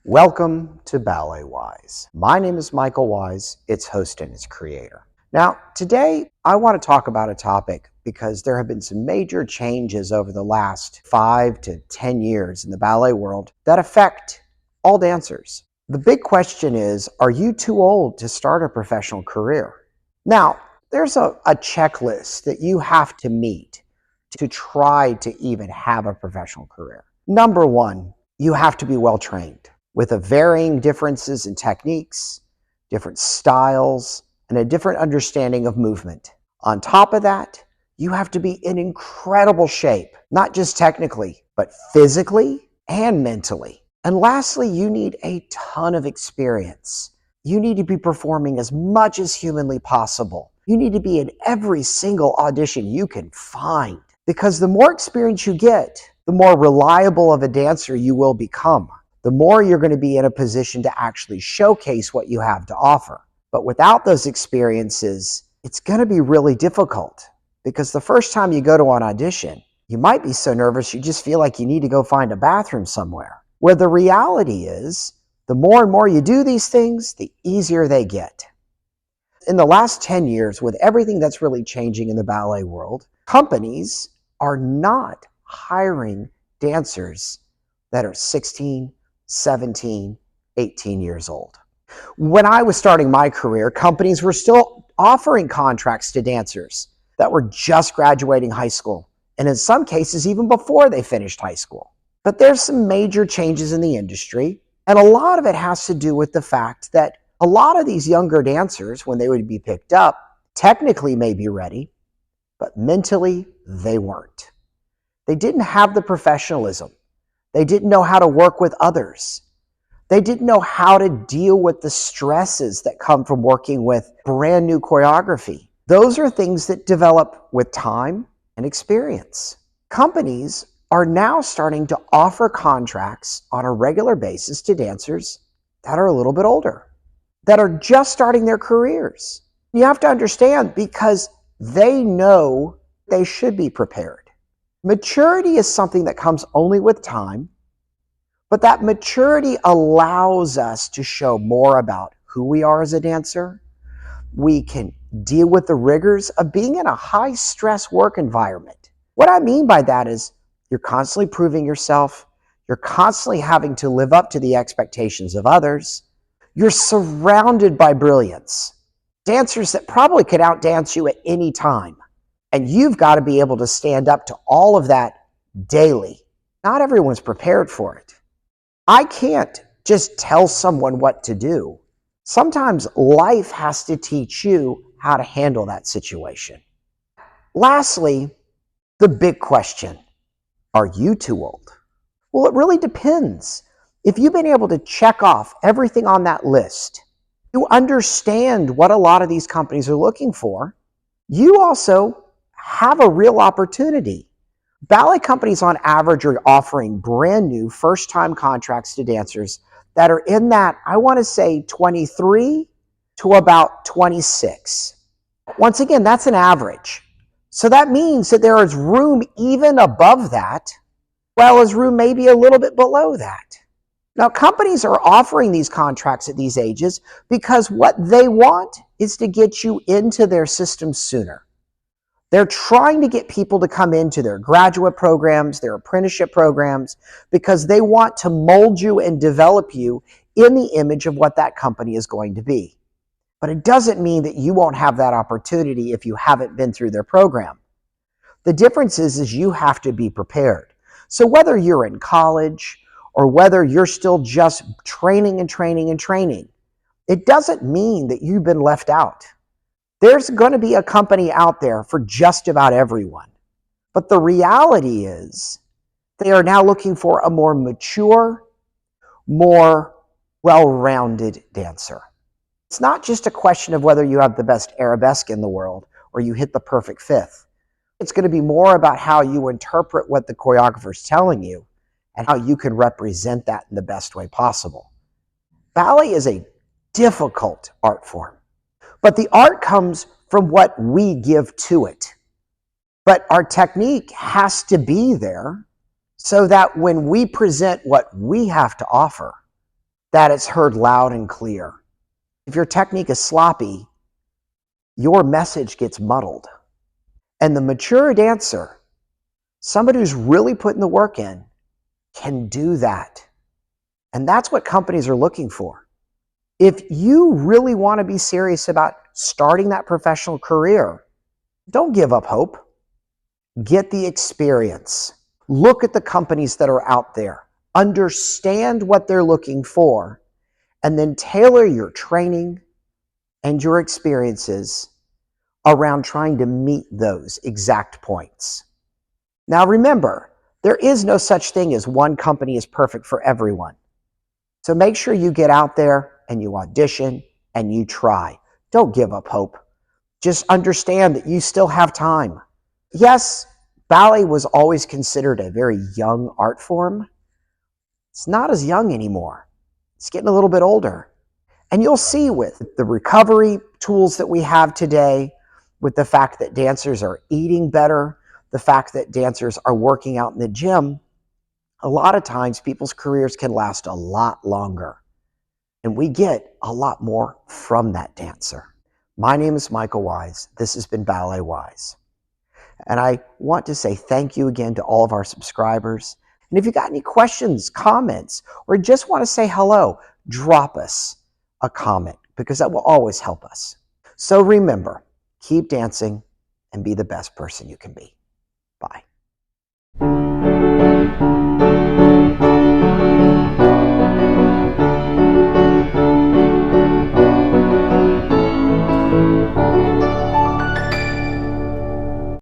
Welcome to BalletWise. My name is Michael Wise, its host and its creator. Now, today I want to talk about a topic because there have been some major changes over the last 5 to 10 years in the ballet world that affect all dancers. The big question is, are you too old to start a professional career? Now, there's a checklist that you have to meet to try to even have a professional career. Number one, you have to be well trained with a varying differences in techniques, different styles, and a different understanding of movement. On top of that, you have to be in incredible shape, not just technically, but physically and mentally. And lastly, you need a ton of experience. You need to be performing as much as humanly possible. You need to be in every single audition you can find, because the more experience you get, the more reliable of a dancer you will become. The more you're going to be in a position to actually showcase what you have to offer. But without those experiences, it's going to be really difficult, because the first time you go to an audition, you might be so nervous you just feel like you need to go find a bathroom somewhere. Where the reality is, the more and more you do these things, the easier they get. In the last 10 years, with everything that's really changing in the ballet world, companies are not hiring dancers that are 16, 17, 18 years old. When I was starting my career, companies were still offering contracts to dancers that were just graduating high school, and in some cases even before they finished high school. But there's some major changes in the industry, and a lot of it has to do with the fact that a lot of these younger dancers, when they would be picked up, technically may be ready, but mentally they weren't. They didn't have the professionalism. They didn't know how to work with others. They didn't know how to deal with the stresses that come from working with brand new choreography. Those are things that develop with time and experience. Companies are now starting to offer contracts on a regular basis to dancers that are a little bit older, that are just starting their careers. You have to understand, because they know they should be prepared. Maturity is something that comes only with time, but that maturity allows us to show more about who we are as a dancer. We can deal with the rigors of being in a high-stress work environment. What I mean by that is you're constantly proving yourself. You're constantly having to live up to the expectations of others. You're surrounded by brilliance. Dancers that probably could outdance you at any time. And you've got to be able to stand up to all of that daily. Not everyone's prepared for it. I can't just tell someone what to do. Sometimes life has to teach you how to handle that situation. Lastly, the big question, are you too old? Well, it really depends. If you've been able to check off everything on that list, you understand what a lot of these companies are looking for, you also have a real opportunity. Ballet companies on average are offering brand new first-time contracts to dancers that are in that, I want to say, 23 to about 26. Once again, that's an average. So that means that there is room even above that, well as room maybe a little bit below that. Now, companies are offering these contracts at these ages because what they want is to get you into their system sooner. They're trying to get people to come into their graduate programs, their apprenticeship programs, because they want to mold you and develop you in the image of what that company is going to be. But it doesn't mean that you won't have that opportunity if you haven't been through their program. The difference is you have to be prepared. So whether you're in college or whether you're still just training and training and training, it doesn't mean that you've been left out. There's going to be a company out there for just about everyone. But the reality is they are now looking for a more mature, more well-rounded dancer. It's not just a question of whether you have the best arabesque in the world or you hit the perfect fifth. It's going to be more about how you interpret what the choreographer's telling you and how you can represent that in the best way possible. Ballet is a difficult art form, but the art comes from what we give to it. But our technique has to be there so that when we present what we have to offer, that it's heard loud and clear. If your technique is sloppy, your message gets muddled. And the mature dancer, somebody who's really putting the work in, can do that. And that's what companies are looking for. If you really want to be serious about starting that professional career, don't give up hope. Get the experience. Look at the companies that are out there. Understand what they're looking for, and then tailor your training and your experiences around trying to meet those exact points. Now remember, there is no such thing as one company is perfect for everyone. So make sure you get out there and you audition and you try. Don't give up hope. Just understand that you still have time. Yes, ballet was always considered a very young art form. It's not as young anymore. It's getting a little bit older. And you'll see with the recovery tools that we have today, with the fact that dancers are eating better, the fact that dancers are working out in the gym, a lot of times people's careers can last a lot longer. And we get a lot more from that dancer. My name is Michael Wise. This has been BalletWise. And I want to say thank you again to all of our subscribers. And if you got any questions, comments, or just want to say hello, drop us a comment because that will always help us. So remember, keep dancing and be the best person you can be. Bye.